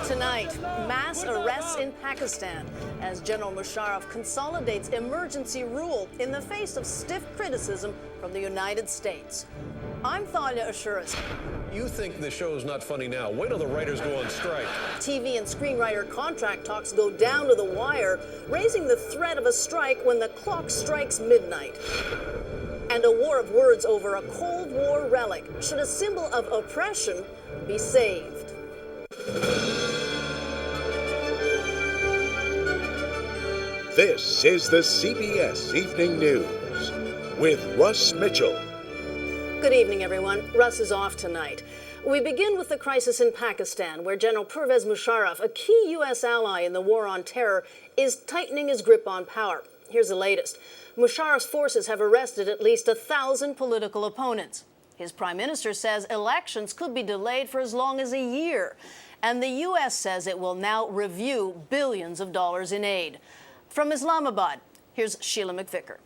Tonight, mass arrests in Pakistan as General Musharraf consolidates emergency rule in the face of stiff criticism from the United States. I'm Thalia Ashuris. You think the show is not funny now. Wait till the writers go on strike. TV and screenwriter contract talks go down to the wire, raising the threat of a strike when the clock strikes midnight. And a war of words over a Cold War relic. Should a symbol of oppression be saved? This is the CBS Evening News with Russ Mitchell. Good evening, everyone. Russ is off tonight. We begin with the crisis in Pakistan, where General Pervez Musharraf, a key U.S. ally in the war on terror, is tightening his grip on power. Here's the latest. Musharraf's forces have arrested at least 1,000 political opponents. His prime minister says elections could be delayed for as long as a year. And the U.S. says it will now review billions of dollars in aid. From Islamabad, here's Sheila McVicker.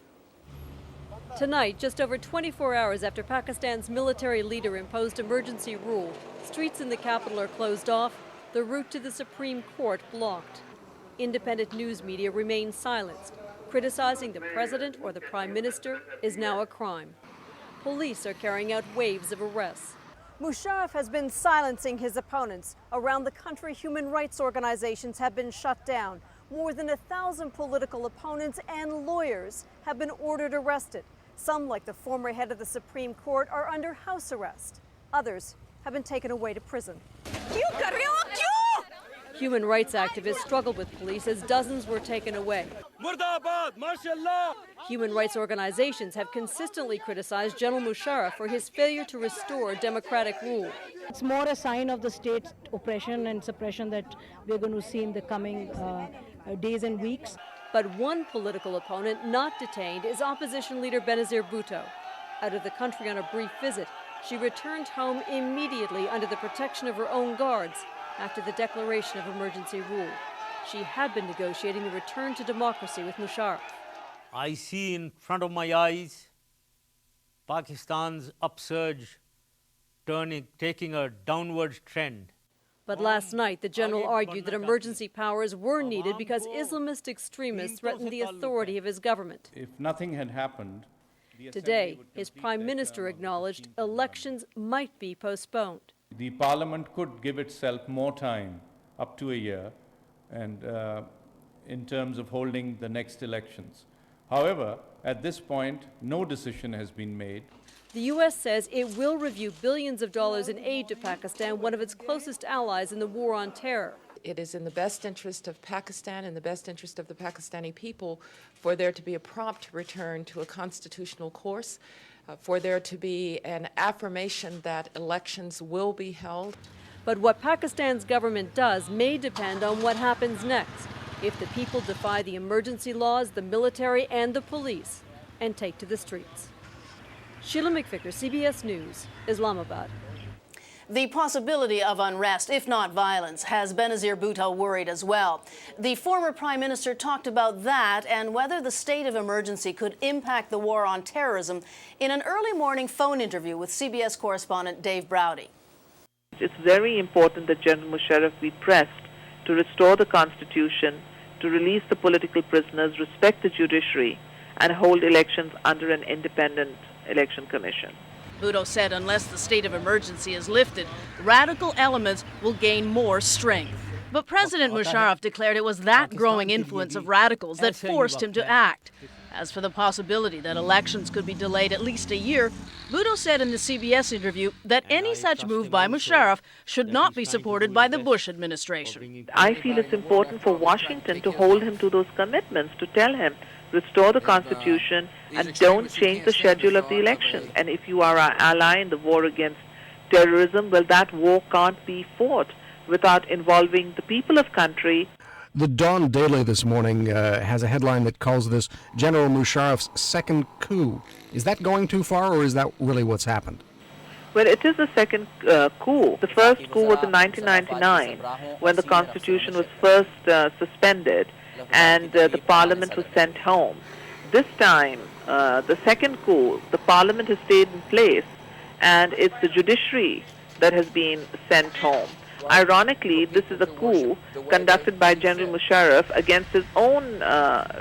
Tonight, just over 24 hours after Pakistan's military leader imposed emergency rule, streets in the capital are closed off, the route to the Supreme Court blocked. Independent news media remain silenced. Criticizing the president or the prime minister is now a crime. Police are carrying out waves of arrests. Musharraf has been silencing his opponents. Around the country, human rights organizations have been shut down. More than 1,000 political opponents and lawyers have been ordered arrested. Some, like the former head of the Supreme Court, are under house arrest. Others have been taken away to prison. Human rights activists struggled with police as dozens were taken away. Human rights organizations have consistently criticized General Musharraf for his failure to restore democratic rule. It's more a sign of the state oppression and suppression that we're going to see in the coming days and weeks. But one political opponent not detained is opposition leader Benazir Bhutto. Out of the country on a brief visit, she returned home immediately under the protection of her own guards after the declaration of emergency rule. She had been negotiating the return to democracy with Musharraf. I see in front of my eyes Pakistan's upsurge taking a downward trend. But last night, the general argued that emergency powers were needed because Islamist extremists threatened the authority of his government. If nothing had happened, today, his prime minister acknowledged elections might be postponed. The parliament could give itself more time, up to a year, and in terms of holding the next elections. However, at this point, no decision has been made. The U.S. says it will review billions of dollars in aid to Pakistan, one of its closest allies in the war on terror. It is in the best interest of Pakistan and the best interest of the Pakistani people for there to be a prompt return to a constitutional course, for there to be an affirmation that elections will be held. But what Pakistan's government does may depend on what happens next, if the people defy the emergency laws, the military, and the police, and take to the streets. Sheila McVicker, CBS News, Islamabad. The possibility of unrest, if not violence, has Benazir Bhutto worried as well. The former prime minister talked about that and whether the state of emergency could impact the war on terrorism in an early morning phone interview with CBS correspondent Dave Browdy. It's very important that General Musharraf be pressed to restore the Constitution, to release the political prisoners, respect the judiciary, and hold elections under an independent election commission. Bhutto said unless the state of emergency is lifted, radical elements will gain more strength. But President Musharraf declared it was that growing influence of radicals that forced him to act. As for the possibility that elections could be delayed at least a year, Bhutto said in the CBS interview that any such move by Musharraf should not be supported by the Bush administration. I feel it's important for Washington to hold him to those commitments, to tell him, restore the Constitution and don't change the schedule of the election. And if you are our ally in the war against terrorism, well, that war can't be fought without involving the people of country. The Dawn Daily this morning has a headline that calls this General Musharraf's second coup. Is that going too far, or is that really what's happened? Well, it is a second coup. The first coup was in 1999, when the Constitution was first suspended and the Parliament was sent home. This time, the second coup, the Parliament has stayed in place, and it's the judiciary that has been sent home. Ironically, this is a coup conducted by General Musharraf against his own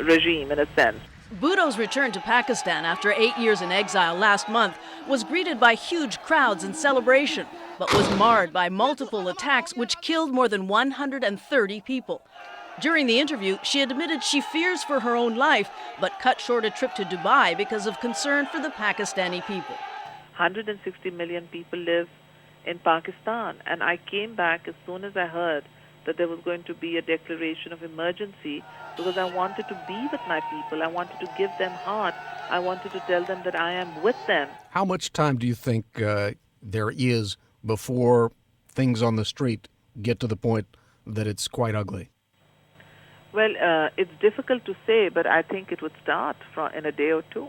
regime, in a sense. Bhutto's return to Pakistan after 8 years in exile last month was greeted by huge crowds and celebration, but was marred by multiple attacks which killed more than 130 people. During the interview, she admitted she fears for her own life, but cut short a trip to Dubai because of concern for the Pakistani people. 160 million people live in Pakistan, and I came back as soon as I heard that there was going to be a declaration of emergency because I wanted to be with my people. I wanted to give them heart. I wanted to tell them that I am with them. How much time do you think there is before things on the street get to the point that it's quite ugly? Well, it's difficult to say, but I think it would start in a day or two.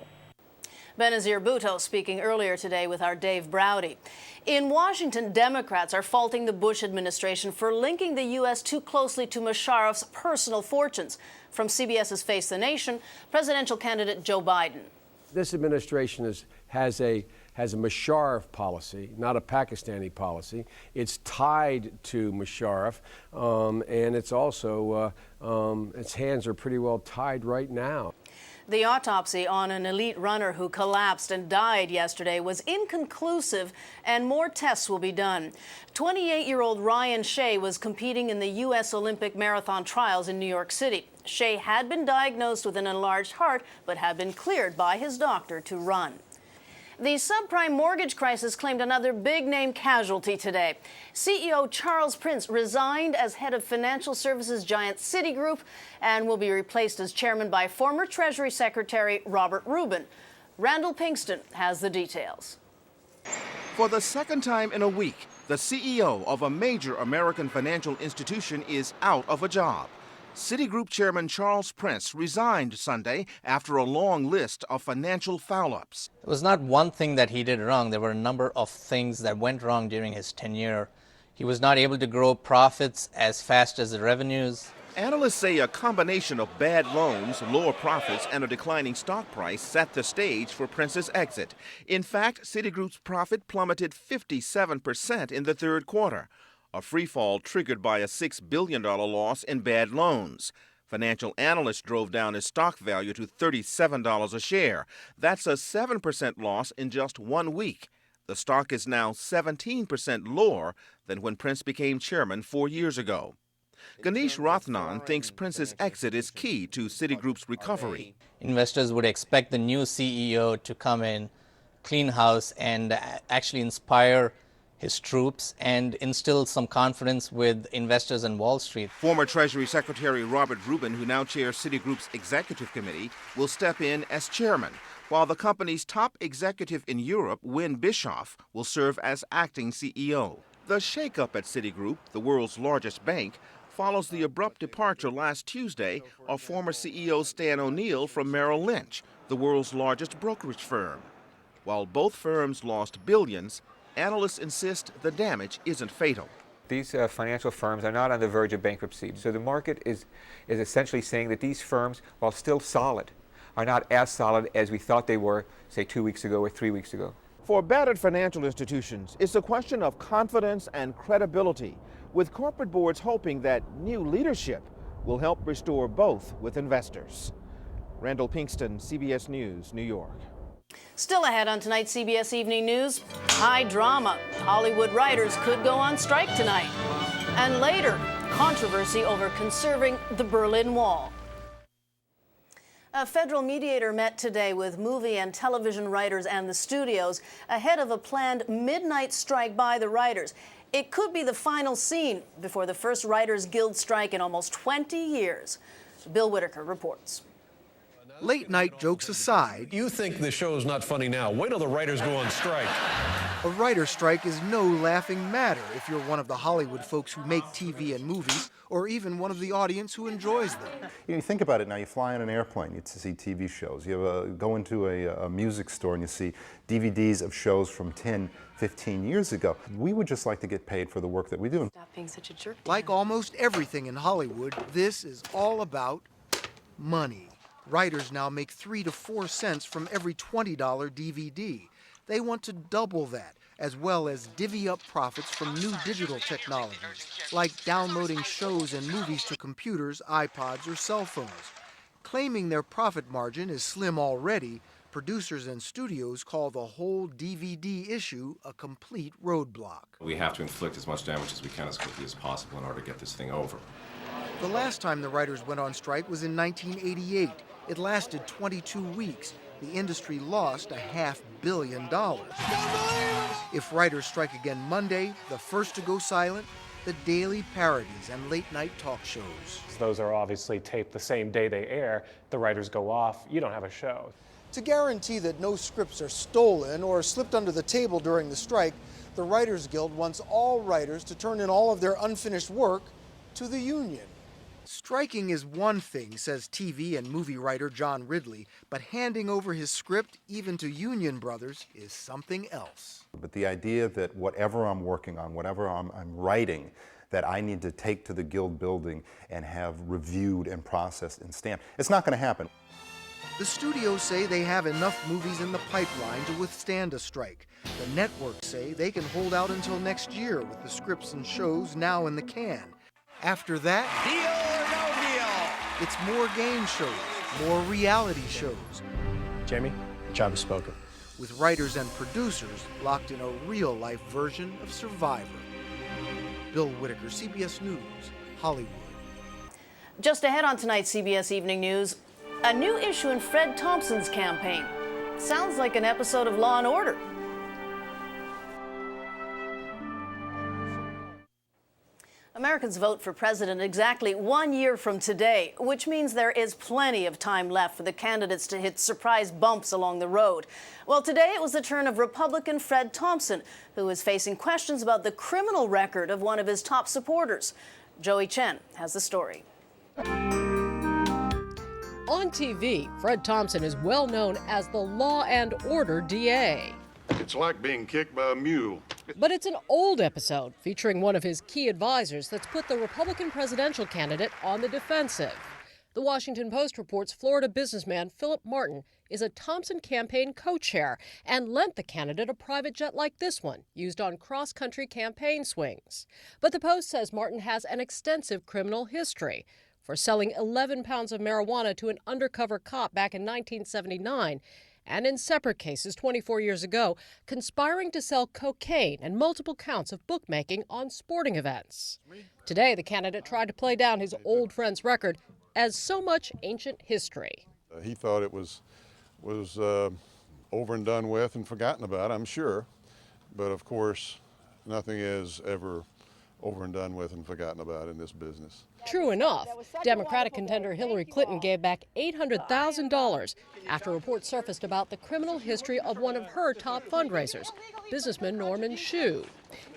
Benazir Bhutto speaking earlier today with our Dave Browdy. In Washington, Democrats are faulting the Bush administration for linking the U.S. too closely to Musharraf's personal fortunes. From CBS's Face the Nation, presidential candidate Joe Biden. This administration has a Musharraf policy, not a Pakistani policy. It's tied to Musharraf, and it's also, its hands are pretty well tied right now. The autopsy on an elite runner who collapsed and died yesterday was inconclusive, and more tests will be done. 28-year-old Ryan Shea was competing in the U.S. Olympic marathon trials in New York City. Shea had been diagnosed with an enlarged heart, but had been cleared by his doctor to run. The subprime mortgage crisis claimed another big-name casualty today. CEO Charles Prince resigned as head of financial services giant Citigroup and will be replaced as chairman by former Treasury Secretary Robert Rubin. Randall Pinkston has the details. For the second time in a week, the CEO of a major American financial institution is out of a job. Citigroup Chairman Charles Prince resigned Sunday after a long list of financial foul-ups. It was not one thing that he did wrong. There were a number of things that went wrong during his tenure. He was not able to grow profits as fast as the revenues. Analysts say a combination of bad loans, lower profits, and a declining stock price set the stage for Prince's exit. In fact, Citigroup's profit plummeted 57% in the third quarter. A freefall triggered by a $6 billion loss in bad loans. Financial analysts drove down his stock value to $37 a share. That's a 7% loss in just 1 week. The stock is now 17% lower than when Prince became chairman 4 years ago. Ganesh Rathnan thinks Prince's exit is key to Citigroup's recovery. Investors would expect the new CEO to come in, clean house, and actually inspire his troops and instill some confidence with investors in Wall Street. Former Treasury Secretary Robert Rubin, who now chairs Citigroup's executive committee, will step in as chairman, while the company's top executive in Europe, Win Bischoff, will serve as acting CEO. The shakeup at Citigroup, the world's largest bank, follows the abrupt departure last Tuesday of former CEO Stan O'Neill from Merrill Lynch, the world's largest brokerage firm. While both firms lost billions, analysts insist the damage isn't fatal. These financial firms are not on the verge of bankruptcy. So the market is essentially saying that these firms, while still solid, are not as solid as we thought they were, say, 2 weeks ago or 3 weeks ago. For battered financial institutions, it's a question of confidence and credibility, with corporate boards hoping that new leadership will help restore both with investors. Randall Pinkston, CBS News, New York. Still ahead on tonight's CBS Evening News, high drama. Hollywood writers could go on strike tonight. And later, controversy over conserving the Berlin Wall. A federal mediator met today with movie and television writers and the studios ahead of a planned midnight strike by the writers. It could be the final scene before the first Writers Guild strike in almost 20 years. Bill Whitaker reports. Late night jokes aside, You think the show's not funny now. Wait till the writers go on strike. a writer's strike is no laughing matter if you're one of the Hollywood folks who make TV and movies, or even one of the audience who enjoys them. You think about it now, you fly on an airplane, you see TV shows. You go into a music store and you see DVDs of shows from 10, 15 years ago. We would just like to get paid for the work that we do. Stop being such a jerk. Like almost everything in Hollywood, this is all about money. Writers now make 3 to 4 cents from every $20 DVD. They want to double that, as well as divvy up profits from new digital technologies, like downloading shows and movies to computers, iPods, or cell phones. Claiming their profit margin is slim already, producers and studios call the whole DVD issue a complete roadblock. We have to inflict as much damage as we can as quickly as possible in order to get this thing over. The last time the writers went on strike was in 1988. It lasted 22 weeks. The industry lost $500 million. If writers strike again Monday, the first to go silent, the daily parodies and late-night talk shows. Those are obviously taped the same day they air. The writers go off, you don't have a show. To guarantee that no scripts are stolen or slipped under the table during the strike, the Writers Guild wants all writers to turn in all of their unfinished work to the union. Striking is one thing, says TV and movie writer John Ridley, but handing over his script, even to union brothers, is something else. But the idea that whatever I'm working on, whatever I'm writing, that I need to take to the Guild building and have reviewed and processed and stamped, it's not going to happen. The studios say they have enough movies in the pipeline to withstand a strike. The networks say they can hold out until next year with the scripts and shows now in the can. After that, it's more game shows, more reality shows. Jamie, the job is spoken. With writers and producers locked in a real-life version of Survivor. Bill Whitaker, CBS News, Hollywood. Just ahead on tonight's CBS Evening News, a new issue in Fred Thompson's campaign. Sounds like an episode of Law & Order. Americans vote for president exactly 1 year from today, which means there is plenty of time left for the candidates to hit surprise bumps along the road. Well, today it was the turn of Republican Fred Thompson, who is facing questions about the criminal record of one of his top supporters. Joey Chen has the story. On TV, Fred Thompson is well known as the Law and Order DA. It's like being kicked by a mule. But it's an old episode featuring one of his key advisors that's put the Republican presidential candidate on the defensive. The Washington Post reports Florida businessman Philip Martin is a Thompson campaign co-chair and lent the candidate a private jet like this one, used on cross-country campaign swings. But the Post says Martin has an extensive criminal history for selling 11 pounds of marijuana to an undercover cop back in 1979, and in separate cases 24 years ago, conspiring to sell cocaine and multiple counts of bookmaking on sporting events. Today, the candidate tried to play down his old friend's record as so much ancient history. He thought it was over and done with and forgotten about, I'm sure. But of course, nothing is ever over and done with and forgotten about in this business. True enough, Democratic contender Hillary Clinton gave back $800,000 after reports surfaced about the criminal history of one of her top fundraisers, businessman Norman Shue.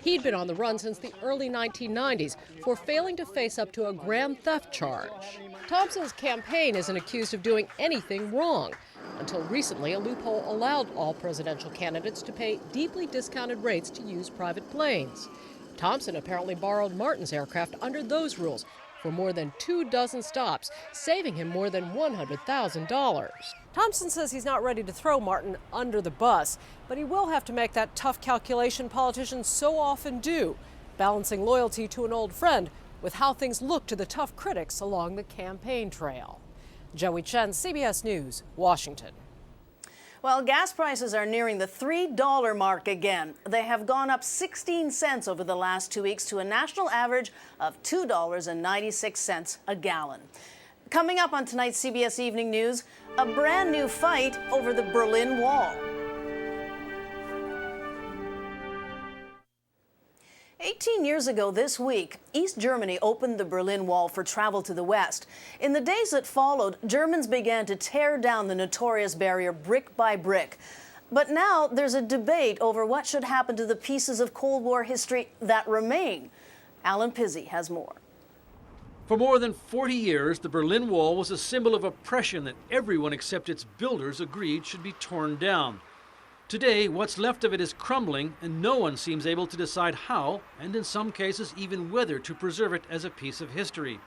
He'd been on the run since the early 1990s for failing to face up to a grand theft charge. Thompson's campaign isn't accused of doing anything wrong. Until recently, a loophole allowed all presidential candidates to pay deeply discounted rates to use private planes. Thompson apparently borrowed Martin's aircraft under those rules for more than 24 stops, saving him more than $100,000. Thompson says he's not ready to throw Martin under the bus, but he will have to make that tough calculation politicians so often do, balancing loyalty to an old friend with how things look to the tough critics along the campaign trail. Joey Chen, CBS News, Washington. Well, gas prices are nearing the $3 mark again. They have gone up 16 cents over the last 2 weeks to a national average of $2.96 a gallon. Coming up on tonight's CBS Evening News, a brand new fight over the Berlin Wall. 18 years ago this week, East Germany opened the Berlin Wall for travel to the West. In the days that followed, Germans began to tear down the notorious barrier brick by brick. But now there's a debate over what should happen to the pieces of Cold War history that remain. Alan Pizzi has more. For more than 40 years, the Berlin Wall was a symbol of oppression that everyone except its builders agreed should be torn down. Today, what's left of it is crumbling, and no one seems able to decide how, and in some cases even whether, to preserve it as a piece of history.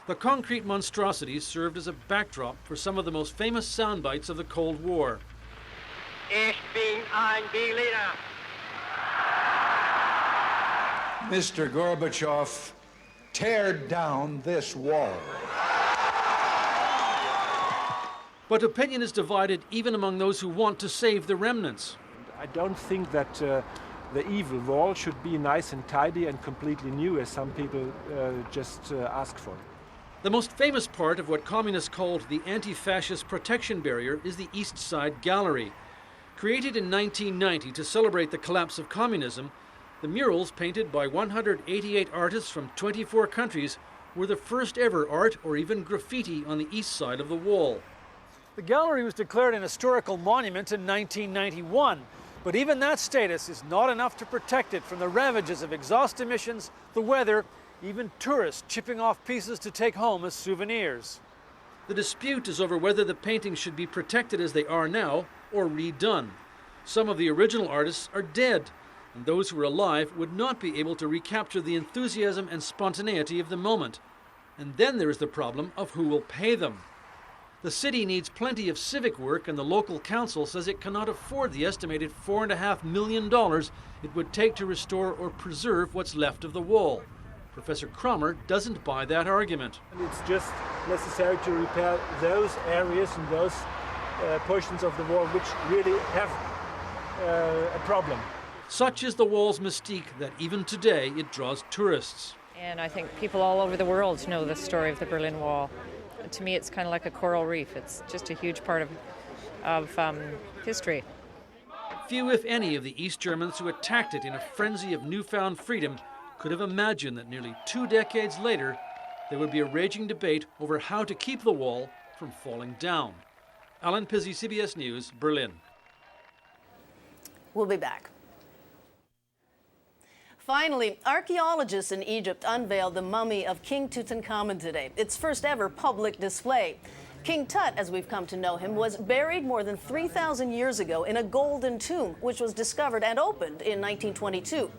The concrete monstrosities served as a backdrop for some of the most famous sound bites of the Cold War. Ich bin ein Berliner. Mr. Gorbachev, tear down this wall. But opinion is divided even among those who want to save the remnants. I don't think that the evil wall should be nice and tidy and completely new, as some people just ask for. The most famous part of what communists called the anti-fascist protection barrier is the East Side Gallery. Created in 1990 to celebrate the collapse of communism, the murals painted by 188 artists from 24 countries were the first ever art or even graffiti on the east side of the wall. The gallery was declared an historical monument in 1991, but even that status is not enough to protect it from the ravages of exhaust emissions, the weather, even tourists chipping off pieces to take home as souvenirs. The dispute is over whether the paintings should be protected as they are now or redone. Some of the original artists are dead, and those who are alive would not be able to recapture the enthusiasm and spontaneity of the moment. And then there is the problem of who will pay them. The city needs plenty of civic work, and the local council says it cannot afford the estimated $4.5 million it would take to restore or preserve what's left of the wall. Professor Cromer doesn't buy that argument. It's just necessary to repair those areas and those portions of the wall which really have a problem. Such is the wall's mystique that even today it draws tourists. And I think people all over the world know the story of the Berlin Wall. To me, it's kind of like a coral reef. It's just a huge part of history. Few, if any, of the East Germans who attacked it in a frenzy of newfound freedom could have imagined that nearly 2 decades later, there would be a raging debate over how to keep the wall from falling down. Alan Pizzi, CBS News, Berlin. We'll be back. Finally, archaeologists in Egypt unveiled the mummy of King Tutankhamun today, its first ever public display. King Tut, as we've come to know him, was buried more than 3,000 years ago in a golden tomb, which was discovered and opened in 1922.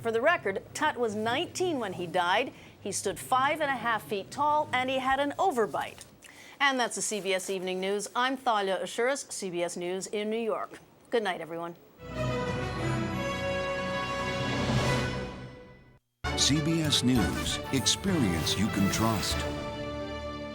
For the record, Tut was 19 when he died. He stood 5.5 feet tall, and he had an overbite. And that's the CBS Evening News. I'm Thalia Ashuris, CBS News in New York. Good night, everyone. CBS News. Experience you can trust.